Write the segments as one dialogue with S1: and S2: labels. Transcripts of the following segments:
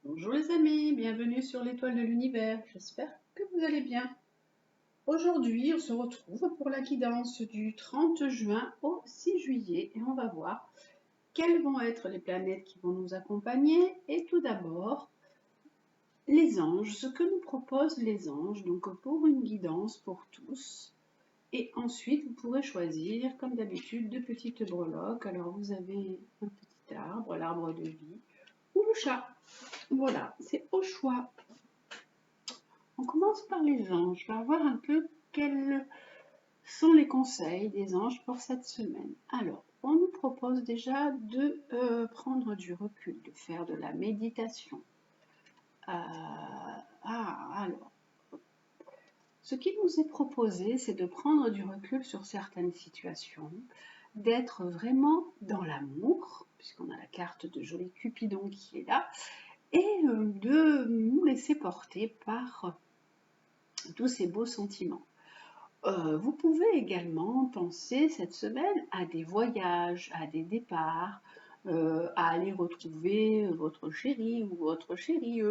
S1: Bonjour les amis, bienvenue sur l'étoile de l'univers, j'espère que vous allez bien. Aujourd'hui, on se retrouve pour la guidance du 30 juin au 6 juillet et on va voir quelles vont être les planètes qui vont nous accompagner. Et tout d'abord, les anges, ce que nous proposent les anges, donc pour une guidance pour tous. Et ensuite, vous pourrez choisir, comme d'habitude, deux petites breloques. Alors vous avez un petit arbre, l'arbre de vie, ou le chat. Voilà, c'est au choix. On commence par les anges. On va voir un peu quels sont les conseils des anges pour cette semaine. Alors, on nous propose déjà de prendre du recul, de faire de la méditation. Alors, ce qui nous est proposé, c'est de prendre du recul sur certaines situations, d'être vraiment dans l'amour, puisqu'on a la carte de joli Cupidon qui est là, et de nous laisser porter par tous ces beaux sentiments. Vous pouvez également penser cette semaine à des voyages, à des départs, à aller retrouver votre chéri ou votre chérie.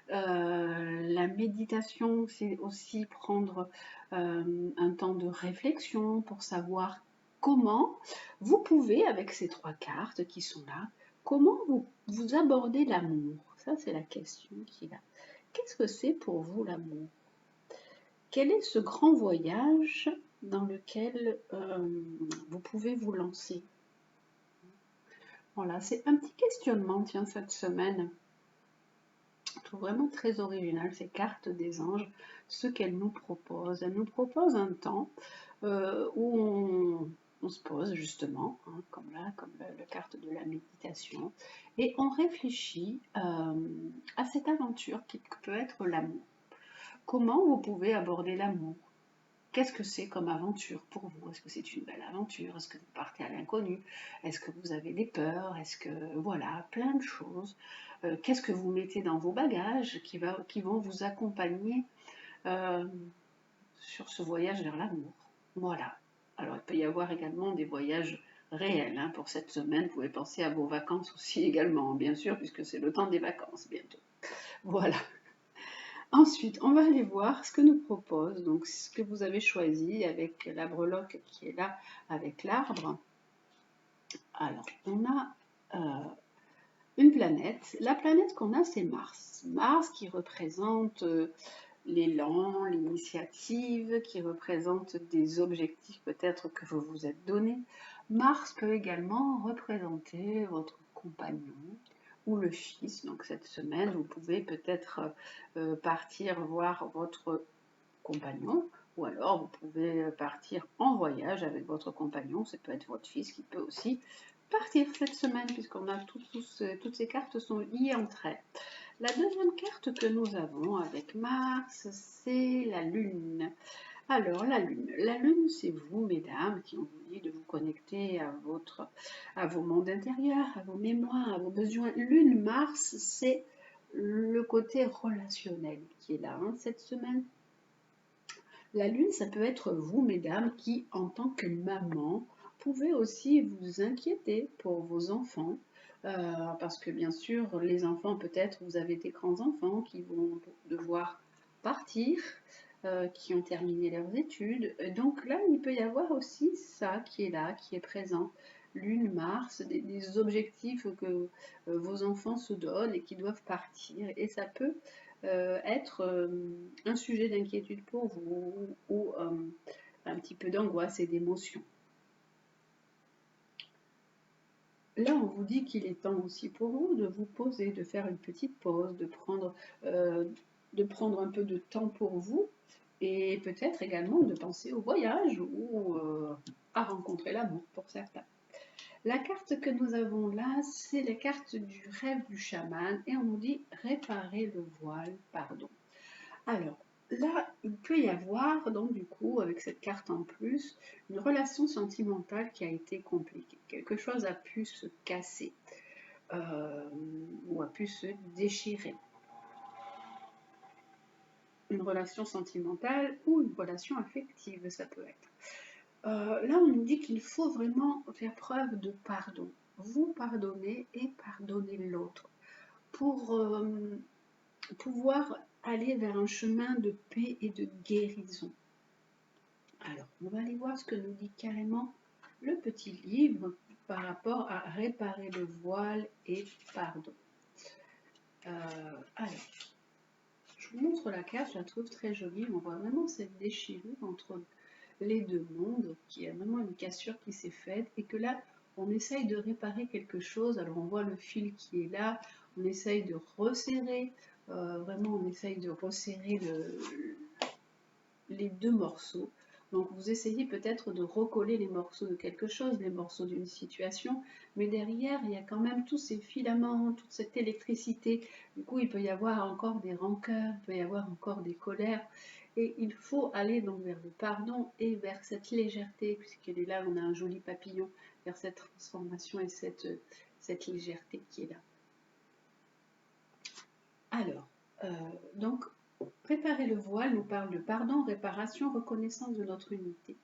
S1: La méditation, c'est aussi prendre un temps de réflexion pour savoir comment vous pouvez, avec ces trois cartes qui sont là, comment vous abordez l'amour. Ça, c'est la question qui est là. Qu'est-ce que c'est pour vous l'amour? Quel est ce grand voyage dans lequel vous pouvez vous lancer? Voilà, c'est un petit questionnement, tiens, cette semaine. Je trouve vraiment très original ces cartes des anges, ce qu'elles nous proposent. Elles nous proposent un temps où on se pose justement, hein, comme là, comme la carte de la méditation, et on réfléchit à cette aventure qui peut être l'amour. Comment vous pouvez aborder l'amour? Qu'est-ce que c'est comme aventure pour vous? Est-ce que c'est une belle aventure? Est-ce que vous partez à l'inconnu? Est-ce que vous avez des peurs? Est-ce que, voilà, plein de choses. Qu'est-ce que vous mettez dans vos bagages qui vont vous accompagner euh, sur ce voyage vers l'amour? Voilà. Alors, il peut y avoir également des voyages réels, hein, pour cette semaine. Vous pouvez penser à vos vacances aussi également, bien sûr, puisque c'est le temps des vacances bientôt. Voilà. Ensuite, on va aller voir ce que nous propose, donc ce que vous avez choisi avec la breloque qui est là avec l'arbre. Alors, on a une planète. La planète qu'on a, c'est Mars. Mars qui représente l'élan, l'initiative, qui représente des objectifs peut-être que vous vous êtes donnés. Mars peut également représenter votre compagnon ou le fils. Donc cette semaine, vous pouvez peut-être partir voir votre compagnon, ou alors vous pouvez partir en voyage avec votre compagnon. Ça peut être votre fils qui peut aussi partir cette semaine, puisqu'on a toutes ces cartes sont liées entre elles. La deuxième carte que nous avons avec Mars, c'est la Lune. Alors, la Lune, c'est vous, mesdames, qui ont dit de vous connecter à vos mondes intérieurs, à vos mémoires, à vos besoins. Lune, Mars, c'est le côté relationnel qui est là, hein, cette semaine. La Lune, ça peut être vous, mesdames, qui, en tant que maman, pouvez aussi vous inquiéter pour vos enfants, parce que bien sûr, les enfants, peut-être, vous avez des grands-enfants qui vont devoir partir, qui ont terminé leurs études. Donc là, il peut y avoir aussi ça qui est là, qui est présent. Lune, Mars, des objectifs que vos enfants se donnent et qui doivent partir. Et ça peut être un sujet d'inquiétude pour vous ou un petit peu d'angoisse et d'émotion. Là, on vous dit qu'il est temps aussi pour vous de vous poser, de faire une petite pause, de prendre un peu de temps pour vous et peut-être également de penser au voyage ou à rencontrer l'amour pour certains. La carte que nous avons là, c'est la carte du rêve du chaman et on nous dit réparer le voile, pardon. Alors, là, il peut y avoir, donc du coup, avec cette carte en plus, une relation sentimentale qui a été compliquée. Quelque chose a pu se casser ou a pu se déchirer. Une relation sentimentale ou une relation affective, ça peut être. Là, on nous dit qu'il faut vraiment faire preuve de pardon. Vous pardonnez et pardonnez l'autre. pour pouvoir aller vers un chemin de paix et de guérison. Alors, on va aller voir ce que nous dit carrément le petit livre par rapport à réparer le voile et pardon. Alors, je vous montre la carte, je la trouve très jolie. On voit vraiment cette déchirure entre les deux mondes, qui est vraiment une cassure qui s'est faite, et que là, on essaye de réparer quelque chose. Alors, on voit le fil qui est là, on essaye de resserrer, vraiment, on essaye de resserrer les deux morceaux. Donc vous essayez peut-être de recoller les morceaux de quelque chose, les morceaux d'une situation, mais derrière il y a quand même tous ces filaments, toute cette électricité. Du coup il peut y avoir encore des rancœurs, il peut y avoir encore des colères, et il faut aller donc vers le pardon et vers cette légèreté, puisqu'elle est là, on a un joli papillon, vers cette transformation et cette légèreté qui est là. Alors, donc préparer le voile nous parle de pardon, réparation, reconnaissance de notre unité.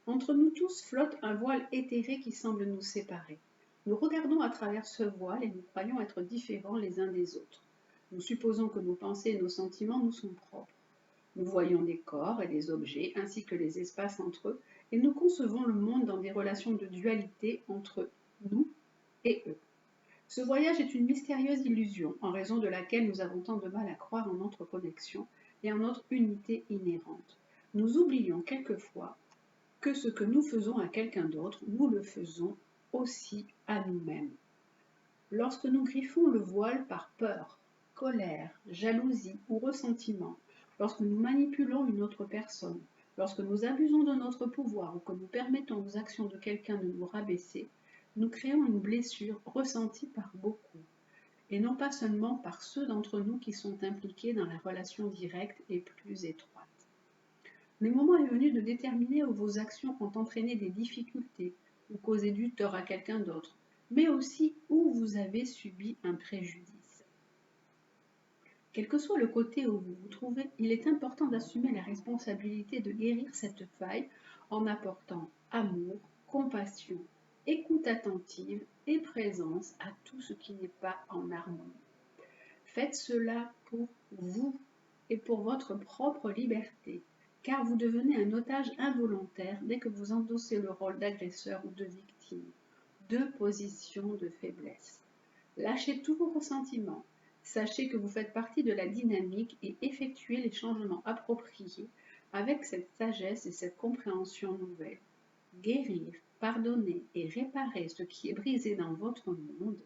S1: Entre nous tous flotte un voile éthéré qui semble nous séparer. Nous regardons à travers ce voile et nous croyons être différents les uns des autres. Nous supposons que nos pensées et nos sentiments nous sont propres. Nous voyons des corps et des objets ainsi que les espaces entre eux et nous concevons le monde dans des relations de dualité entre nous et eux. Ce voyage est une mystérieuse illusion en raison de laquelle nous avons tant de mal à croire en notre connexion et en notre unité inhérente. Nous oublions quelquefois que ce que nous faisons à quelqu'un d'autre, nous le faisons aussi à nous-mêmes. Lorsque nous griffons le voile par peur, colère, jalousie ou ressentiment, lorsque nous manipulons une autre personne, lorsque nous abusons de notre pouvoir ou que nous permettons aux actions de quelqu'un de nous rabaisser, nous créons une blessure ressentie par beaucoup, et non pas seulement par ceux d'entre nous qui sont impliqués dans la relation directe et plus étroite. Le moment est venu de déterminer où vos actions ont entraîné des difficultés ou causé du tort à quelqu'un d'autre, mais aussi où vous avez subi un préjudice. Quel que soit le côté où vous vous trouvez, il est important d'assumer la responsabilité de guérir cette faille en apportant amour, compassion, écoute attentive et présence à tout ce qui n'est pas en harmonie. Faites cela pour vous et pour votre propre liberté, car vous devenez un otage involontaire dès que vous endossez le rôle d'agresseur ou de victime. Deux positions de faiblesse. Lâchez tous vos ressentiments. Sachez que vous faites partie de la dynamique et effectuez les changements appropriés avec cette sagesse et cette compréhension nouvelle. Guérir, pardonner et réparer ce qui est brisé dans votre monde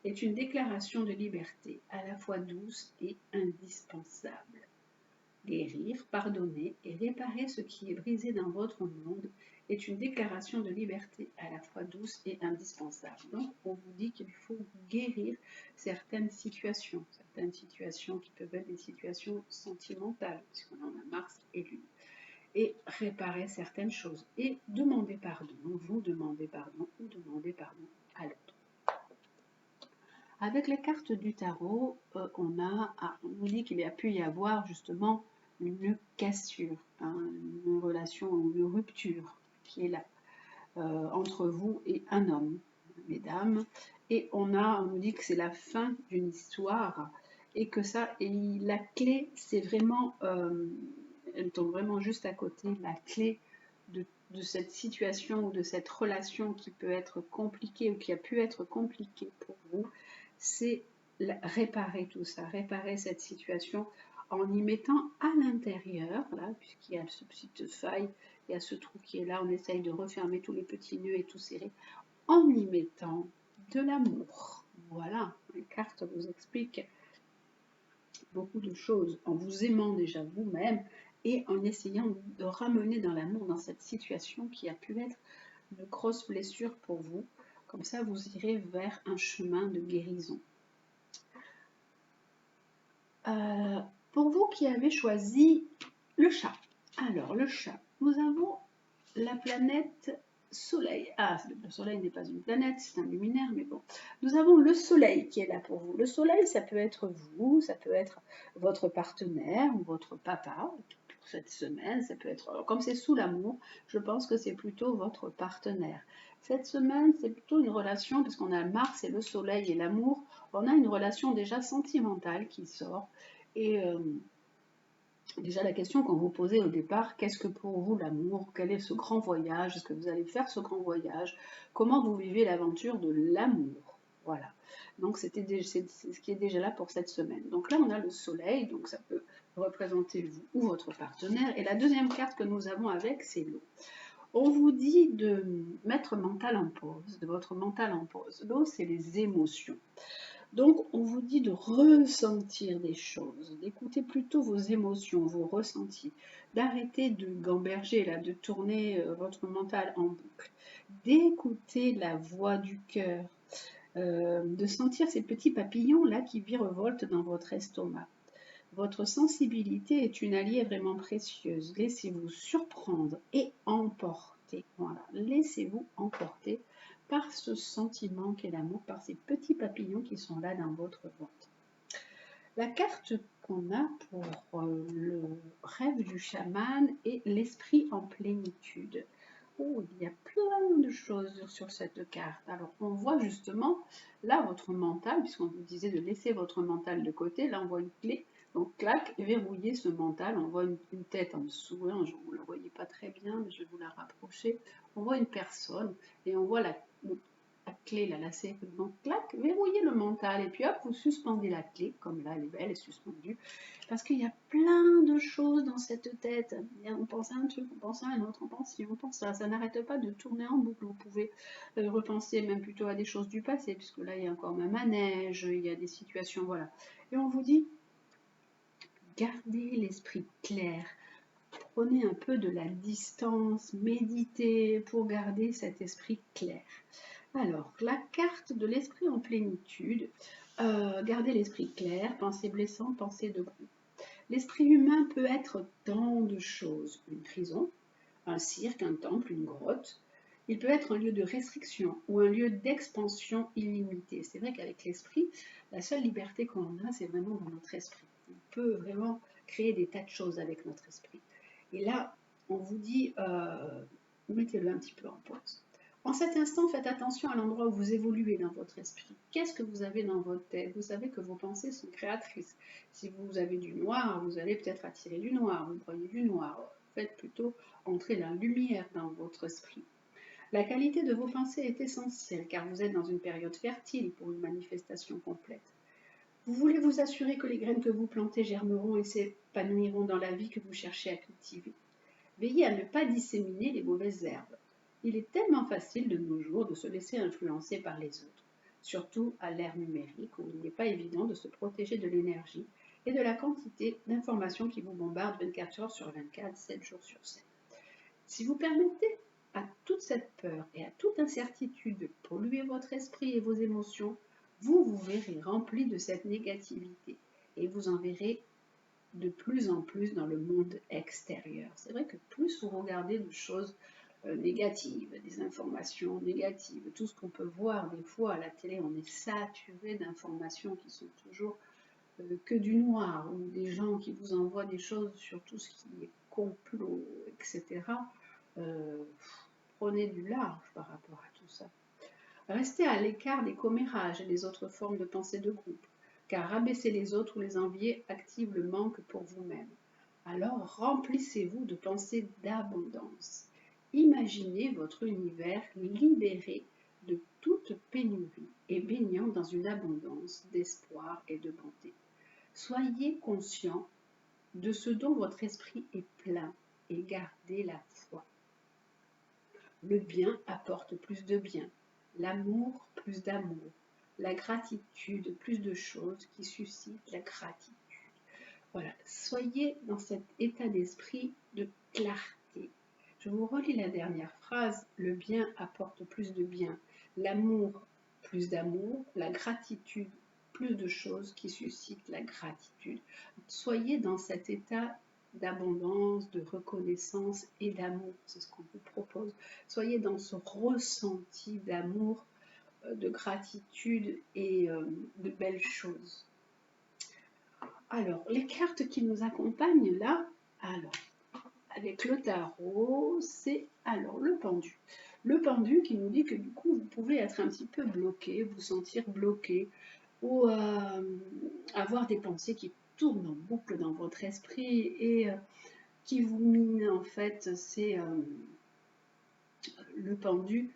S1: est une déclaration de liberté à la fois douce et indispensable. Guérir, pardonner et réparer ce qui est brisé dans votre monde est une déclaration de liberté à la fois douce et indispensable. Donc, on vous dit qu'il faut guérir certaines situations qui peuvent être des situations sentimentales, puisqu'on en a Mars et Lune, et réparer certaines choses, et demander pardon, vous demandez pardon ou demandez pardon à l'autre. Avec les cartes du tarot, on nous dit qu'il y a pu y avoir justement une cassure, une relation ou une rupture qui est là entre vous et un homme, mesdames. Et on nous dit que c'est la fin d'une histoire et que la clé, c'est vraiment, elle tombe vraiment juste à côté, la clé de cette situation ou de cette relation qui peut être compliquée ou qui a pu être compliquée pour vous, c'est réparer tout ça, réparer cette situation en y mettant à l'intérieur, là, puisqu'il y a cette petite faille, il y a ce trou qui est là, on essaye de refermer tous les petits nœuds et tout serrer, en y mettant de l'amour. Voilà, la carte vous explique beaucoup de choses, en vous aimant déjà vous-même et en essayant de ramener dans l'amour dans cette situation qui a pu être une grosse blessure pour vous. Comme ça, vous irez vers un chemin de guérison. Pour vous qui avez choisi le chat, alors le chat, nous avons la planète Soleil. Ah, le Soleil n'est pas une planète, c'est un luminaire, mais bon. Nous avons le Soleil qui est là pour vous. Le Soleil, ça peut être vous, ça peut être votre partenaire ou votre papa pour cette semaine. Ça peut être, comme c'est sous l'amour, je pense que c'est plutôt votre partenaire. Cette semaine, c'est plutôt une relation, parce qu'on a Mars et le Soleil et l'amour. On a une relation déjà sentimentale qui sort. Et déjà la question qu'on vous posait au départ, qu'est-ce que pour vous l'amour? Quel est ce grand voyage? Est-ce que vous allez faire ce grand voyage? Comment vous vivez l'aventure de l'amour? Voilà. Donc c'est ce qui est déjà là pour cette semaine. Donc là on a le soleil, donc ça peut représenter vous ou votre partenaire. Et la deuxième carte que nous avons avec, c'est l'eau. On vous dit de mettre mental en pause, de votre mental en pause. L'eau, c'est les émotions. Donc, on vous dit de ressentir des choses, d'écouter plutôt vos émotions, vos ressentis, d'arrêter de gamberger, là, de tourner votre mental en boucle, d'écouter la voix du cœur, de sentir ces petits papillons là qui virevoltent dans votre estomac. Votre sensibilité est une alliée vraiment précieuse. Laissez-vous surprendre et emporter. Voilà, laissez-vous emporter par ce sentiment qu'est l'amour, par ces petits papillons qui sont là dans votre ventre. La carte qu'on a pour le rêve du chaman est l'esprit en plénitude. Oh, il y a plein de choses sur cette carte. Alors, on voit justement là votre mental, puisqu'on vous disait de laisser votre mental de côté. Là, on voit une clé. Donc, clac, verrouiller ce mental. On voit une tête en dessous. Hein, vous ne la voyez pas très bien, mais je vais vous la rapprocher. On voit une personne et on voit la clé, la lacet. Donc, clac, verrouillez le mental. Et puis, hop, vous suspendez la clé. Comme là, elle est belle, elle est suspendue. Parce qu'il y a plein de choses dans cette tête. On pense à un truc, on pense à un autre, on pense ci, on pense ça. Ça n'arrête pas de tourner en boucle. Vous pouvez repenser même plutôt à des choses du passé, puisque là, il y a encore même un neige, il y a des situations, voilà. Et on vous dit, gardez l'esprit clair. Prenez un peu de la distance, méditez pour garder cet esprit clair. Alors, la carte de l'esprit en plénitude, gardez l'esprit clair, pensée blessante, pensée de groupe. L'esprit humain peut être tant de choses, une prison, un cirque, un temple, une grotte. Il peut être un lieu de restriction ou un lieu d'expansion illimitée. C'est vrai qu'avec l'esprit, la seule liberté qu'on a, c'est vraiment dans notre esprit. On peut vraiment créer des tas de choses avec notre esprit. Et là, on vous dit, mettez-le un petit peu en pause. En cet instant, faites attention à l'endroit où vous évoluez dans votre esprit. Qu'est-ce que vous avez dans votre tête? Vous savez que vos pensées sont créatrices. Si vous avez du noir, vous allez peut-être attirer du noir, vous croyez du noir. Faites plutôt entrer la lumière dans votre esprit. La qualité de vos pensées est essentielle car vous êtes dans une période fertile pour une manifestation complète. Vous voulez vous assurer que les graines que vous plantez germeront et s'épanouiront dans la vie que vous cherchez à cultiver. Veillez à ne pas disséminer les mauvaises herbes. Il est tellement facile de nos jours de se laisser influencer par les autres, surtout à l'ère numérique où il n'est pas évident de se protéger de l'énergie et de la quantité d'informations qui vous bombardent 24 heures sur 24, 7 jours sur 7. Si vous permettez à toute cette peur et à toute incertitude de polluer votre esprit et vos émotions, vous verrez rempli de cette négativité et vous en verrez de plus en plus dans le monde extérieur. C'est vrai que plus vous regardez de choses négatives, des informations négatives, tout ce qu'on peut voir des fois à la télé, on est saturé d'informations qui sont toujours que du noir, ou des gens qui vous envoient des choses sur tout ce qui est complot, etc. Prenez du large par rapport à tout ça. Restez à l'écart des commérages et des autres formes de pensée de groupe, car rabaisser les autres ou les envier active le manque pour vous-même. Alors remplissez-vous de pensées d'abondance. Imaginez votre univers libéré de toute pénurie et baignant dans une abondance d'espoir et de bonté. Soyez conscient de ce dont votre esprit est plein et gardez la foi. Le bien apporte plus de bien, l'amour plus d'amour, la gratitude plus de choses qui suscitent la gratitude. Voilà, soyez dans cet état d'esprit de clarté. Je vous relis la dernière phrase, le bien apporte plus de bien, l'amour plus d'amour, la gratitude plus de choses qui suscitent la gratitude. Soyez dans cet état d'abondance, de reconnaissance et d'amour, c'est ce qu'on vous propose. Soyez dans ce ressenti d'amour, de gratitude et de belles choses. Alors, les cartes qui nous accompagnent là, alors, avec le tarot, c'est alors le pendu. Le pendu qui nous dit que du coup, vous pouvez être un petit peu bloqué, vous sentir bloqué, ou avoir des pensées qui tournent en boucle dans votre esprit et qui vous minent en fait, c'est le pendu.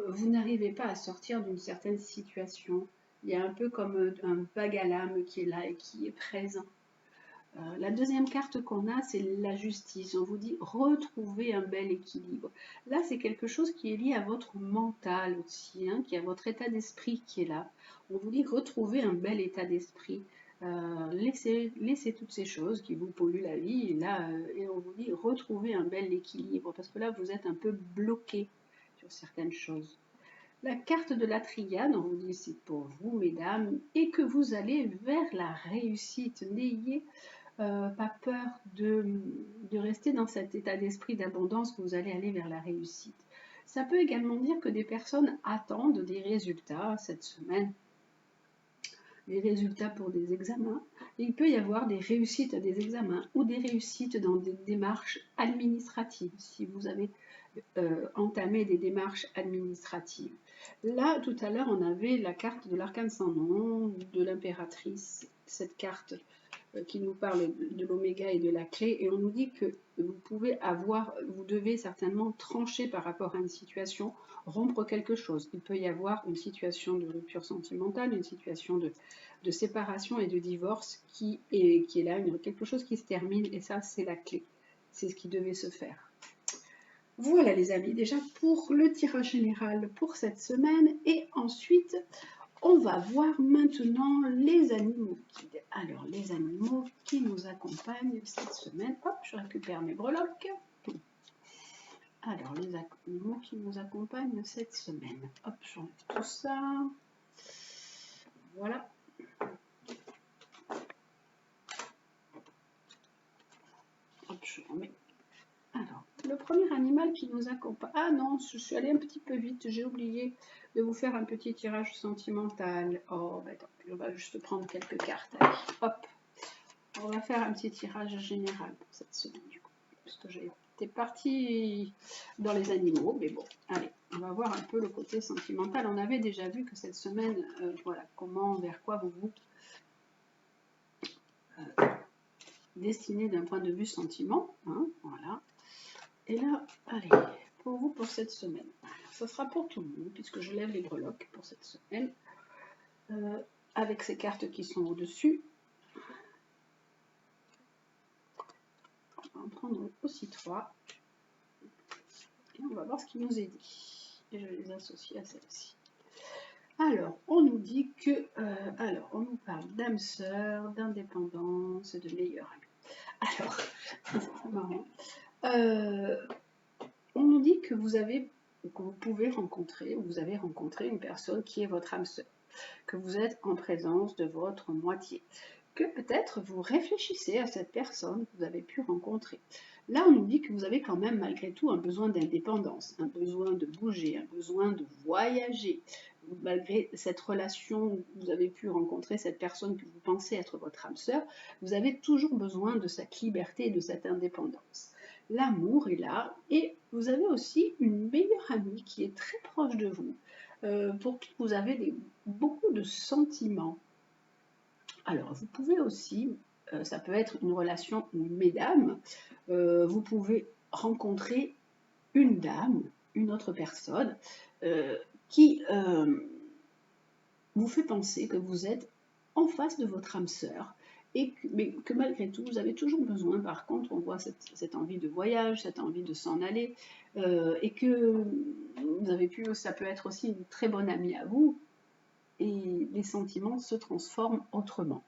S1: Vous n'arrivez pas à sortir d'une certaine situation. Il y a un peu comme un bague à l'âme qui est là et qui est présent. La deuxième carte qu'on a, c'est la justice. On vous dit retrouver un bel équilibre. Là, c'est quelque chose qui est lié à votre mental aussi, hein, qui est à votre état d'esprit qui est là. On vous dit retrouver un bel état d'esprit. Laissez toutes ces choses qui vous polluent la vie. Et là, et on vous dit retrouver un bel équilibre. Parce que là, vous êtes un peu bloqué sur certaines choses. La carte de la triade, on vous dit c'est pour vous, mesdames, et que vous allez vers la réussite. N'ayez pas peur de rester dans cet état d'esprit d'abondance, que vous allez aller vers la réussite. Ça peut également dire que des personnes attendent des résultats cette semaine, des résultats pour des examens. Et il peut y avoir des réussites à des examens ou des réussites dans des démarches administratives, si vous avez entamé des démarches administratives. Là, tout à l'heure, on avait la carte de l'arcane sans nom, de l'impératrice, cette carte qui nous parle de l'oméga et de la clé, et on nous dit que vous devez certainement trancher par rapport à une situation, rompre quelque chose. Il peut y avoir une situation de rupture sentimentale, une situation de séparation et de divorce qui est là, quelque chose qui se termine, et ça, c'est la clé. C'est ce qui devait se faire. Voilà les amis, déjà pour le tirage général pour cette semaine, et ensuite on va voir maintenant les animaux guides. Alors, les animaux qui nous accompagnent cette semaine. Hop, je récupère mes breloques. Alors, les animaux qui nous accompagnent cette semaine. Hop, j'enlève tout ça. Voilà. Hop, je remets. Alors, le premier animal qui nous accompagne... Ah non, je suis allée un petit peu vite. J'ai oublié de vous faire un petit tirage sentimental. Oh, ben attends, je vais juste prendre quelques cartes. Allez, hop. On va faire un petit tirage général pour cette semaine du coup, parce que j'étais partie dans les animaux, mais bon, allez, on va voir un peu le côté sentimental. On avait déjà vu que cette semaine, voilà, comment, vers quoi vous vous destinez d'un point de vue sentiment, hein, voilà. Et là, allez, pour vous pour cette semaine, alors, ça sera pour tout le monde, puisque je lève les breloques pour cette semaine, avec ces cartes qui sont au-dessus. On va en prendre aussi 3. Et on va voir ce qui nous est dit. Et je vais les associer à celle-ci. Alors, on nous dit que... on nous parle d'âme sœur, d'indépendance, de meilleur ami. Alors, c'est marrant. On nous dit que vous pouvez rencontrer, ou vous avez rencontré une personne qui est votre âme sœur, que vous êtes en présence de votre moitié, que peut-être vous réfléchissez à cette personne que vous avez pu rencontrer. Là, on nous dit que vous avez quand même malgré tout un besoin d'indépendance, un besoin de bouger, un besoin de voyager. Malgré cette relation où vous avez pu rencontrer cette personne que vous pensez être votre âme sœur, vous avez toujours besoin de cette liberté et de cette indépendance. L'amour est là, et vous avez aussi une meilleure amie qui est très proche de vous, pour qui vous avez beaucoup de sentiments. Alors, vous pouvez aussi, ça peut être une relation mesdames, vous pouvez rencontrer une dame, une autre personne, qui vous fait penser que vous êtes en face de votre âme sœur, mais que malgré tout, vous avez toujours besoin, par contre, on voit cette envie de voyage, cette envie de s'en aller, et que vous avez ça peut être aussi une très bonne amie à vous, et les sentiments se transforment autrement.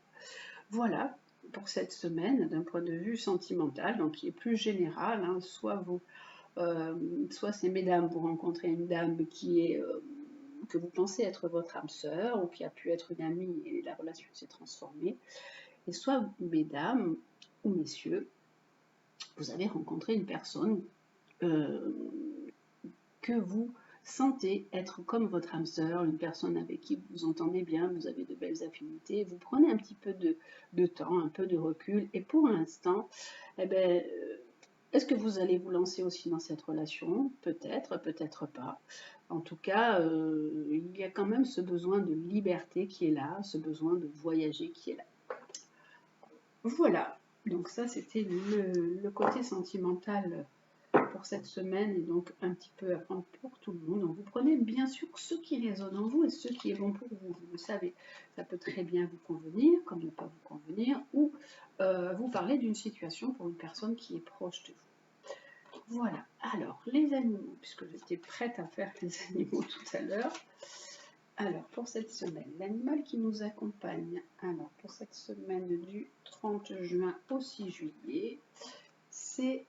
S1: Voilà pour cette semaine d'un point de vue sentimental, donc qui est plus général, hein, soit c'est mesdames, vous rencontrez une dame qui est que vous pensez être votre âme sœur, ou qui a pu être une amie et la relation s'est transformée, et soit mesdames ou messieurs, vous avez rencontré une personne que vous sentez être comme votre âme sœur, une personne avec qui vous vous entendez bien, vous avez de belles affinités, vous prenez un petit peu de temps, un peu de recul, et pour l'instant, eh ben, Est-ce que vous allez vous lancer aussi dans cette relation? Peut-être, peut-être pas. En tout cas, il y a quand même ce besoin de liberté qui est là, ce besoin de voyager qui est là. Voilà, donc ça c'était le côté sentimental pour cette semaine et donc un petit peu à prendre pour tout le monde. Donc vous prenez bien sûr ce qui résonne en vous et ce qui est bon pour vous. Vous le savez, ça peut très bien vous convenir, comme ne pas vous convenir, ou vous parler d'une situation pour une personne qui est proche de vous. Voilà, alors les animaux, puisque j'étais prête à faire les animaux tout à l'heure. Alors, pour cette semaine, l'animal qui nous accompagne, alors pour cette semaine du 30 juin au 6 juillet, c'est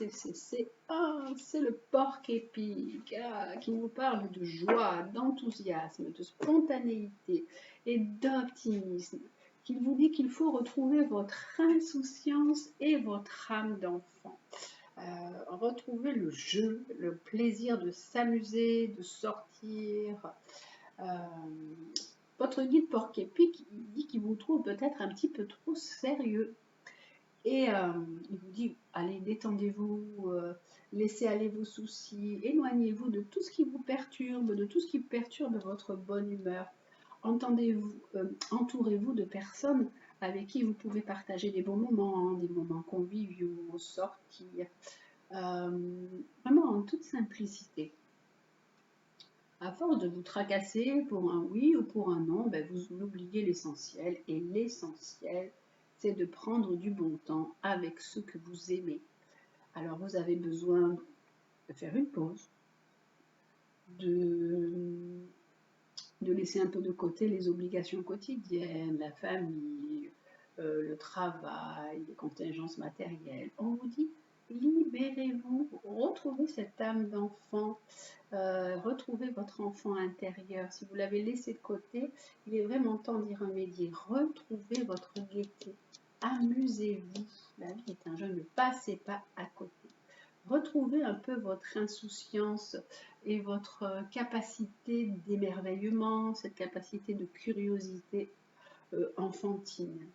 S1: le porc-épic qui nous parle de joie, d'enthousiasme, de spontanéité et d'optimisme, qui vous dit qu'il faut retrouver votre insouciance et votre âme d'enfant. Retrouver le jeu, le plaisir de s'amuser, de sortir. Votre guide porc-épic dit qu'il vous trouve peut-être un petit peu trop sérieux. Et il vous dit, allez, détendez-vous, laissez aller vos soucis, éloignez-vous de tout ce qui vous perturbe, de tout ce qui perturbe votre bonne humeur. Entourez-vous de personnes avec qui vous pouvez partager des bons moments, des moments conviviaux, sortir, vraiment en toute simplicité. À force de vous tracasser pour un oui ou pour un non, ben vous oubliez l'essentiel. Et l'essentiel, c'est de prendre du bon temps avec ceux que vous aimez. Alors vous avez besoin de faire une pause, de laisser un peu de côté les obligations quotidiennes, la famille, le travail, les contingences matérielles. On vous dit, libérez-vous, retrouvez cette âme d'enfant, retrouvez votre enfant intérieur. Si vous l'avez laissé de côté, il est vraiment temps d'y remédier. Retrouvez votre gaieté, amusez-vous. La vie est un jeu, ne passez pas à côté. Retrouvez un peu votre insouciance et votre capacité d'émerveillement, cette capacité de curiosité enfantine.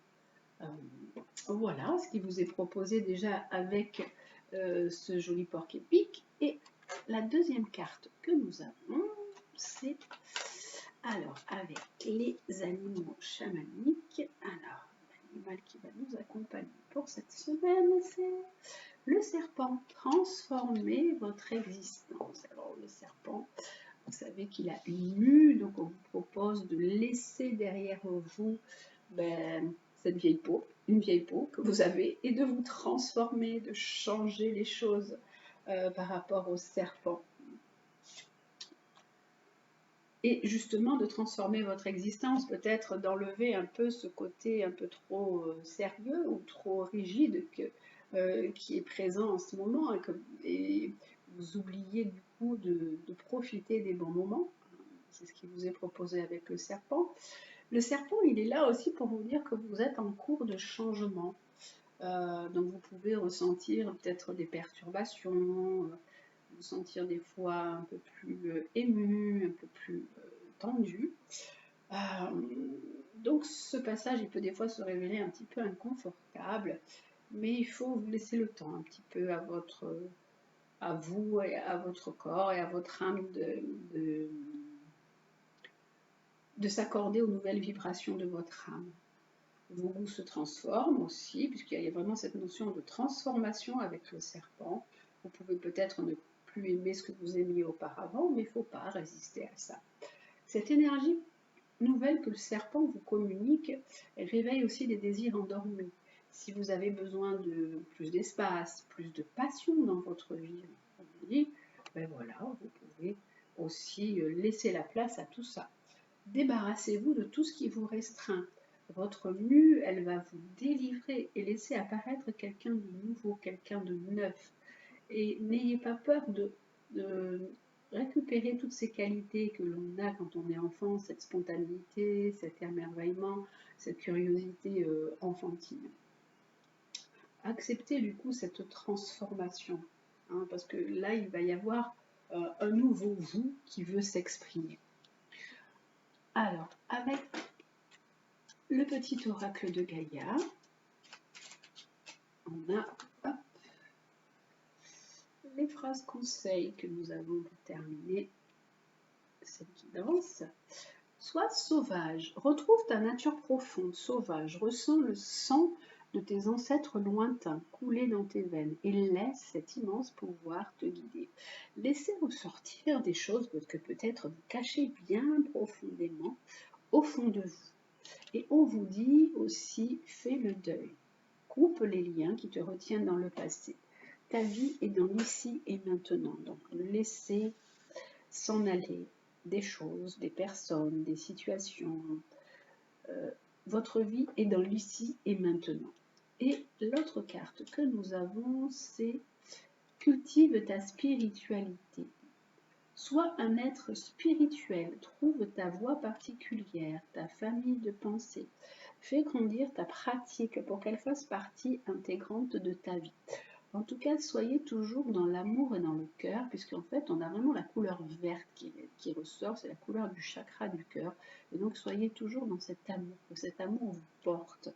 S1: Voilà ce qui vous est proposé déjà avec ce joli porc-épic. Et la deuxième carte que nous avons, c'est alors avec les animaux chamaniques. Alors, l'animal qui va nous accompagner pour cette semaine, c'est le serpent. Transformez votre existence. Alors, le serpent, vous savez qu'il a une mue, donc on vous propose de laisser derrière vous cette vieille peau, une vieille peau que vous avez, et de vous transformer, de changer les choses par rapport au serpent. Et justement de transformer votre existence, peut-être d'enlever un peu ce côté un peu trop sérieux ou trop rigide qui est présent en ce moment, et vous oubliez du coup de profiter des bons moments. C'est ce qui vous est proposé avec le serpent. Le serpent, il est là aussi pour vous dire que vous êtes en cours de changement. Donc vous pouvez ressentir peut-être des perturbations, vous sentir des fois un peu plus ému, un peu plus tendu. Donc ce passage, il peut des fois se révéler un petit peu inconfortable, mais il faut vous laisser le temps un petit peu à vous et à votre corps et à votre âme de s'accorder aux nouvelles vibrations de votre âme. Vos goûts se transforment aussi, puisqu'il y a vraiment cette notion de transformation avec le serpent. Vous pouvez peut-être ne plus aimer ce que vous aimiez auparavant, mais il ne faut pas résister à ça. Cette énergie nouvelle que le serpent vous communique, elle réveille aussi des désirs endormis. Si vous avez besoin de plus d'espace, plus de passion dans votre vie, ben voilà, vous pouvez aussi laisser la place à tout ça. Débarrassez-vous de tout ce qui vous restreint. Votre mue, elle va vous délivrer et laisser apparaître quelqu'un de nouveau, quelqu'un de neuf. Et n'ayez pas peur de récupérer toutes ces qualités que l'on a quand on est enfant, cette spontanéité, cet émerveillement, cette curiosité enfantine. Acceptez du coup cette transformation, hein, parce que là, il va y avoir un nouveau vous qui veut s'exprimer. Alors, avec le petit oracle de Gaïa, on a les phrases conseils que nous avons pour terminer cette guidance. Sois sauvage, retrouve ta nature profonde, sauvage, ressens le sang de tes ancêtres lointains couler dans tes veines et laisse cet immense pouvoir te guider. Laissez ressortir des choses que peut-être vous cachez bien profondément au fond de vous. Et on vous dit aussi, fais le deuil, coupe les liens qui te retiennent dans le passé. Ta vie est dans l'ici et maintenant, donc laissez s'en aller des choses, des personnes, des situations. Votre vie est dans l'ici et maintenant. Et l'autre carte que nous avons, c'est cultive ta spiritualité. Sois un être spirituel, trouve ta voie particulière, ta famille de pensée. Fais grandir ta pratique pour qu'elle fasse partie intégrante de ta vie. En tout cas, soyez toujours dans l'amour et dans le cœur, puisqu'en fait, on a vraiment la couleur verte qui ressort, c'est la couleur du chakra du cœur. Et donc, soyez toujours dans cet amour, que cet amour vous porte.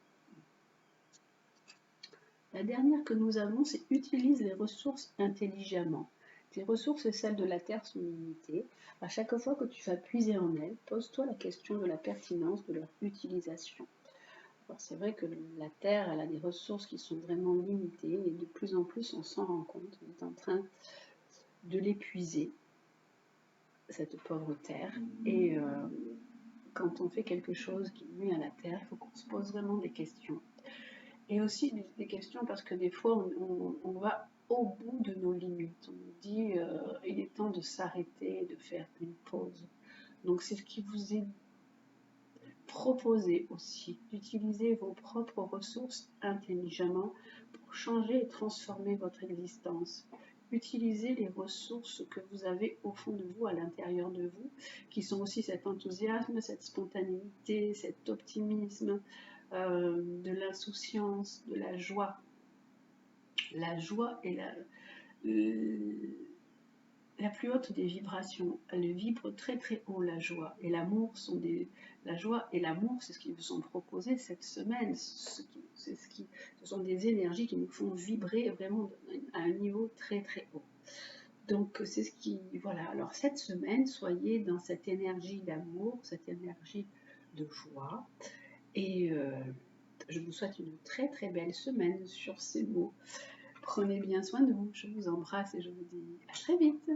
S1: La dernière que nous avons, c'est utilise les ressources intelligemment. Tes ressources et celles de la Terre sont limitées. À chaque fois que tu vas puiser en elles, pose-toi la question de la pertinence de leur utilisation. Alors c'est vrai que la Terre, elle a des ressources qui sont vraiment limitées et de plus en plus on s'en rend compte. On est en train de l'épuiser, cette pauvre Terre. Et quand on fait quelque chose qui nuit à la Terre, il faut qu'on se pose vraiment des questions. Et aussi des questions parce que des fois on va au bout de nos limites. On nous dit il est temps de s'arrêter, de faire une pause. Donc c'est ce qui vous est proposé aussi, d'utiliser vos propres ressources intelligemment pour changer et transformer votre existence. Utilisez les ressources que vous avez au fond de vous, à l'intérieur de vous, qui sont aussi cet enthousiasme, cette spontanéité, cet optimisme, de l'insouciance, de la joie. La joie est la plus haute des vibrations. Elle vibre très très haut, la joie. Et l'amour la joie et l'amour, c'est ce qui vous sont proposés cette semaine. Ce sont des énergies qui nous font vibrer vraiment à un niveau très très haut. Donc c'est ce qui, voilà. Alors cette semaine, soyez dans cette énergie d'amour, cette énergie de joie. Et je vous souhaite une très très belle semaine sur ces mots. Prenez bien soin de vous. Je vous embrasse et je vous dis à très vite.